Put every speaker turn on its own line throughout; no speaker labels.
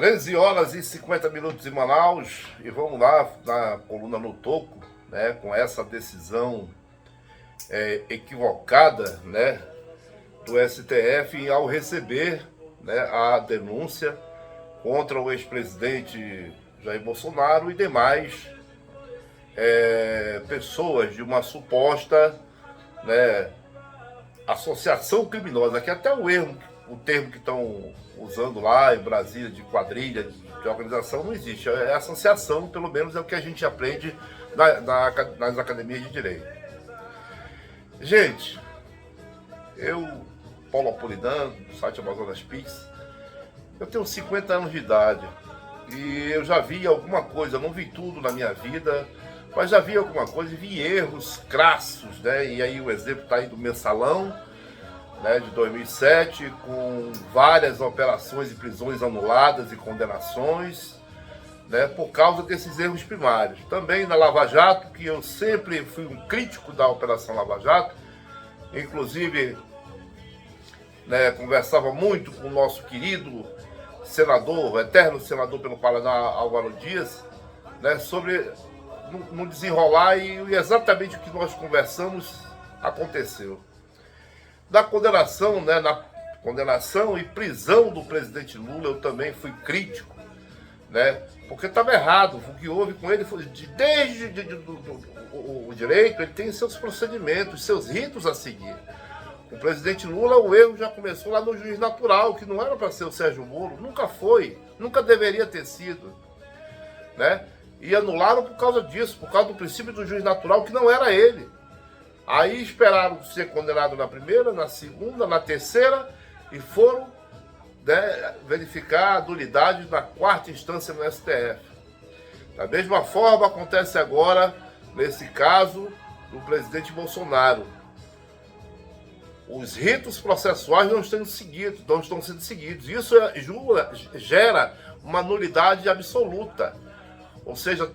13 horas e 50 minutos em Manaus e vamos lá na coluna no toco, né, com essa decisão equivocada, né, do STF ao receber, né, a denúncia contra o ex-presidente Jair Bolsonaro e demais pessoas de uma suposta, né, associação criminosa, que até o termo que estão usando lá em Brasília de quadrilha, de organização, não existe. É associação, pelo menos é o que a gente aprende nas academias de direito. Gente, eu, Paulo Apolidano, do site Amazonas Pix, eu tenho 50 anos de idade e eu já vi alguma coisa, não vi tudo na minha vida, mas já vi alguma coisa e vi erros crassos, né? E aí o exemplo está aí do Mensalão, né, de 2007, com várias operações e prisões anuladas e condenações, né, por causa desses erros primários. Também na Lava Jato, que eu sempre fui um crítico da Operação Lava Jato, inclusive, né, conversava muito com o nosso querido senador, eterno senador pelo Paraná, Álvaro Dias, né, sobre no desenrolar, e exatamente o que nós conversamos aconteceu. Da condenação, né, na condenação e prisão do presidente Lula, eu também fui crítico, né, porque estava errado. O que houve com ele foi desde o direito, ele tem seus procedimentos, seus ritos a seguir. O presidente Lula, o erro já começou lá no juiz natural, que não era para ser o Sérgio Moro, nunca foi, nunca deveria ter sido, né? E anularam por causa disso, por causa do princípio do juiz natural, que não era ele. Aí esperaram ser condenado na primeira, na segunda, na terceira, e foram, né, verificar a nulidade na quarta instância no STF. Da mesma forma acontece agora nesse caso do presidente Bolsonaro. Os ritos processuais não estão sendo seguidos. Isso gera uma nulidade absoluta. Ou seja,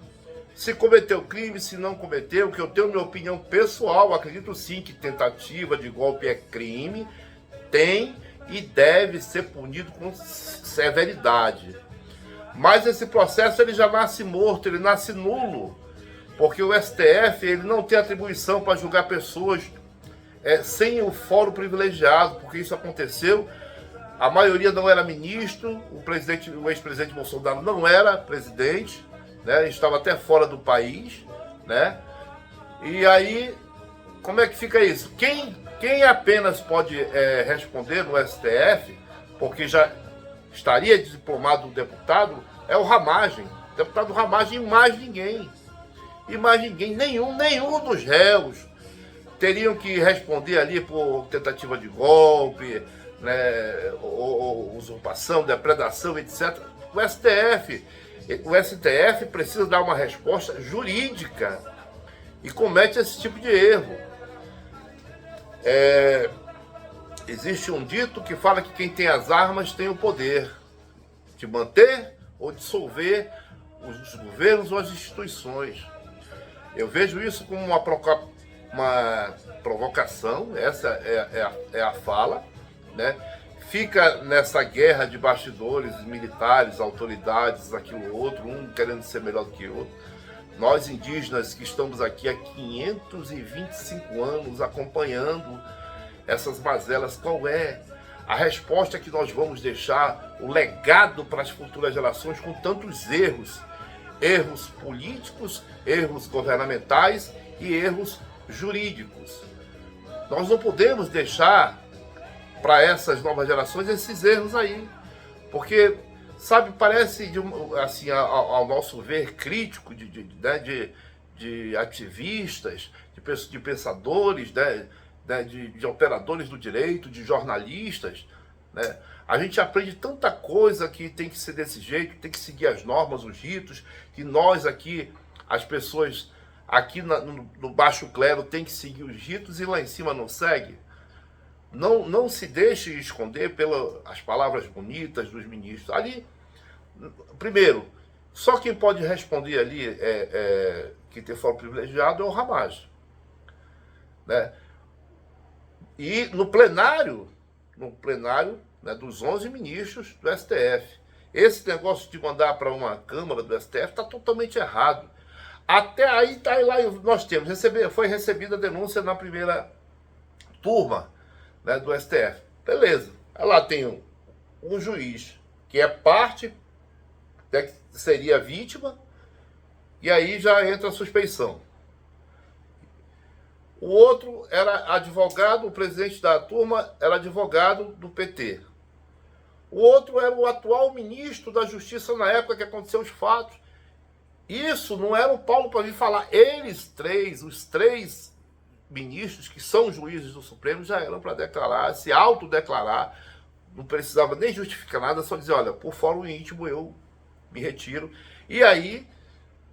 se cometeu crime, se não cometeu, que eu tenho minha opinião pessoal, acredito sim que tentativa de golpe é crime, tem e deve ser punido com severidade. Mas esse processo ele já nasce morto, ele nasce nulo, porque o STF ele não tem atribuição para julgar pessoas sem o fórum privilegiado, porque isso aconteceu. A maioria não era ministro, o ex-presidente Bolsonaro não era presidente, né, estava até fora do país, né? E aí, como é que fica isso? Quem apenas pode responder no STF, porque já estaria diplomado o deputado, é o Ramagem. O deputado Ramagem e mais ninguém. E mais ninguém, nenhum dos réus teriam que responder ali por tentativa de golpe, né, ou usurpação, depredação, etc. O STF precisa dar uma resposta jurídica e comete esse tipo de erro. Existe um dito que fala que quem tem as armas tem o poder de manter ou dissolver os governos ou as instituições. Eu vejo isso como uma provocação, essa é a fala, né? Fica nessa guerra de bastidores, militares, autoridades, aquilo outro, um querendo ser melhor do que o outro. Nós indígenas que estamos aqui há 525 anos acompanhando essas mazelas, qual é a resposta que nós vamos deixar, o legado para as futuras gerações com tantos erros? Erros políticos, erros governamentais e erros jurídicos. Nós não podemos deixar para essas novas gerações esses erros aí, porque, sabe, parece, assim, ao nosso ver crítico de ativistas, de pensadores, né, de operadores do direito, de jornalistas, né? A gente aprende tanta coisa que tem que ser desse jeito, tem que seguir as normas, os ritos, que nós aqui, as pessoas aqui no baixo clero, tem que seguir os ritos e lá em cima não segue. Não se deixe esconder pelas palavras bonitas dos ministros. Ali, primeiro, só quem pode responder ali que tem fórum privilegiado é o Ramagem, né? E no plenário, né, dos 11 ministros do STF, Esse negócio de mandar para uma Câmara do STF está totalmente errado. Até aí, tá aí lá, nós temos, foi recebida a denúncia na primeira turma, né, do STF. Beleza. Aí lá tem um juiz que é parte, né, que seria vítima, e aí já entra a suspeição. O outro era advogado, o presidente da turma era advogado do PT. O outro era o atual ministro da Justiça na época que aconteceu os fatos. Isso não era o Paulo para vir falar. Eles três, os três ministros que são juízes do Supremo já eram para declarar, se autodeclarar. Não precisava nem justificar nada, só dizer, olha, por fórum íntimo eu me retiro. E aí,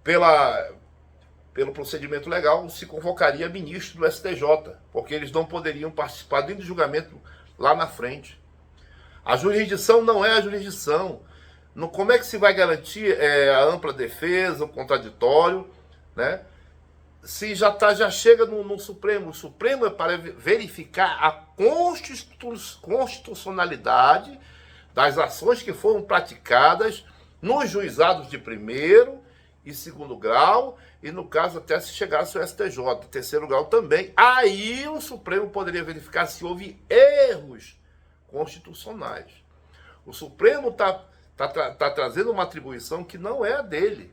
pelo procedimento legal, se convocaria ministro do STJ, porque eles não poderiam participar nem do julgamento lá na frente. A jurisdição não é a jurisdição. Como é que se vai garantir a ampla defesa, o contraditório, né? Se já chega no Supremo. O Supremo é para verificar a constitucionalidade das ações que foram praticadas nos juizados de primeiro e segundo grau, e no caso até se chegasse ao STJ, terceiro grau também. Aí o Supremo poderia verificar se houve erros constitucionais. O Supremo está trazendo uma atribuição que não é a dele.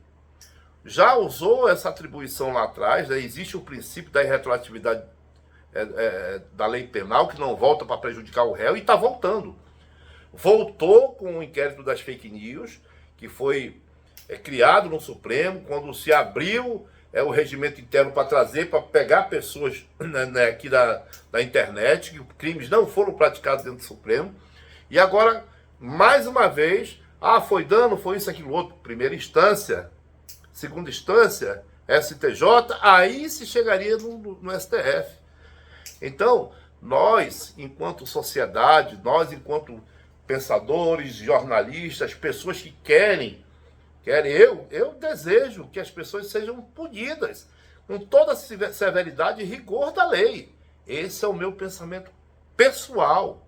Já usou essa atribuição lá atrás, né? Existe o princípio da irretroatividade da lei penal, que não volta para prejudicar o réu, e está voltando. Voltou com o inquérito das fake news, que foi criado no Supremo, quando se abriu o regimento interno para trazer, para pegar pessoas, né, aqui da internet, que crimes não foram praticados dentro do Supremo. E agora, mais uma vez, foi dano, foi isso, aquilo, outro. Primeira instância, segunda instância, STJ, aí se chegaria no STF. Então, nós, enquanto sociedade, nós, enquanto pensadores, jornalistas, pessoas que querem, eu desejo que as pessoas sejam punidas com toda a severidade e rigor da lei. Esse é o meu pensamento pessoal.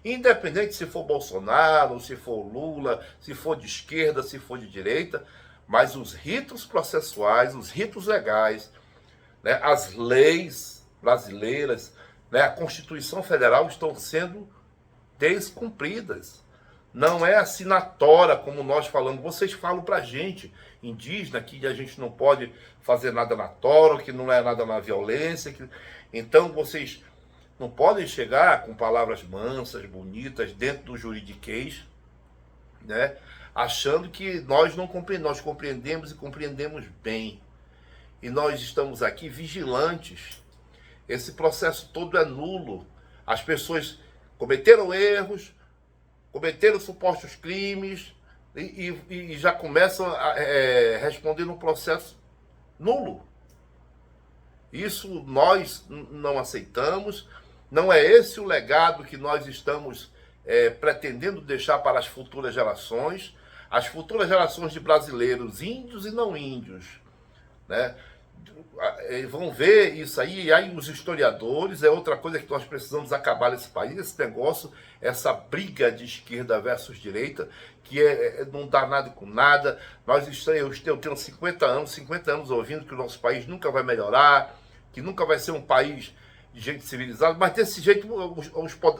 Independente se for Bolsonaro, se for Lula, se for de esquerda, se for de direita, mas os ritos processuais, os ritos legais, né, as leis brasileiras, né, a Constituição Federal estão sendo descumpridas. Não é assinatória, como nós falamos. Vocês falam pra gente, indígena, que a gente não pode fazer nada na tora, que não é nada na violência. Então vocês não podem chegar com palavras mansas, bonitas, dentro do juridiquês, né, achando que nós não compreendemos. Nós compreendemos e compreendemos bem. E nós estamos aqui vigilantes. Esse processo todo é nulo. As pessoas cometeram erros, cometeram supostos crimes e já começam a responder no processo nulo. Isso nós não aceitamos. Não é esse o legado que nós estamos pretendendo deixar para as futuras gerações. As futuras gerações de brasileiros, índios e não índios, né, vão ver isso aí. E aí os historiadores, é outra coisa que nós precisamos acabar nesse país, esse negócio, essa briga de esquerda versus direita, que não dá nada com nada. Eu tenho 50 anos ouvindo que o nosso país nunca vai melhorar, que nunca vai ser um país de gente civilizada, mas desse jeito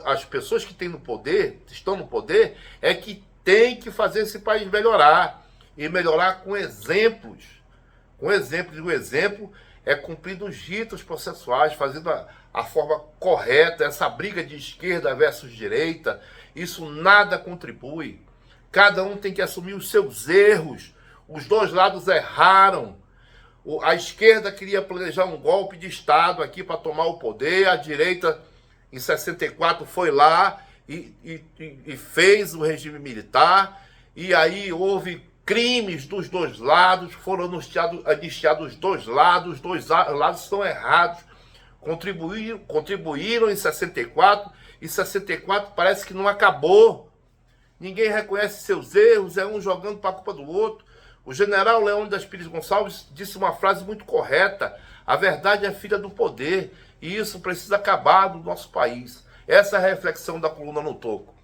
as pessoas que estão no poder, é que tem que fazer esse país melhorar, e melhorar com exemplos. Com exemplos, e o exemplo é cumprindo os ritos processuais, fazendo a forma correta. Essa briga de esquerda versus direita, isso nada contribui. Cada um tem que assumir os seus erros. Os dois lados erraram. A esquerda queria planejar um golpe de Estado aqui para tomar o poder. A direita, em 64, foi lá e fez o regime militar. E aí houve crimes dos dois lados, foram anistiados os dois lados estão errados. Contribuíram em 64, e 64 parece que não acabou. Ninguém reconhece seus erros, é um jogando para a culpa do outro. O general Leônidas Pires Gonçalves disse uma frase muito correta: a verdade é filha do poder, e isso precisa acabar no nosso país. Essa é a reflexão da coluna no toco.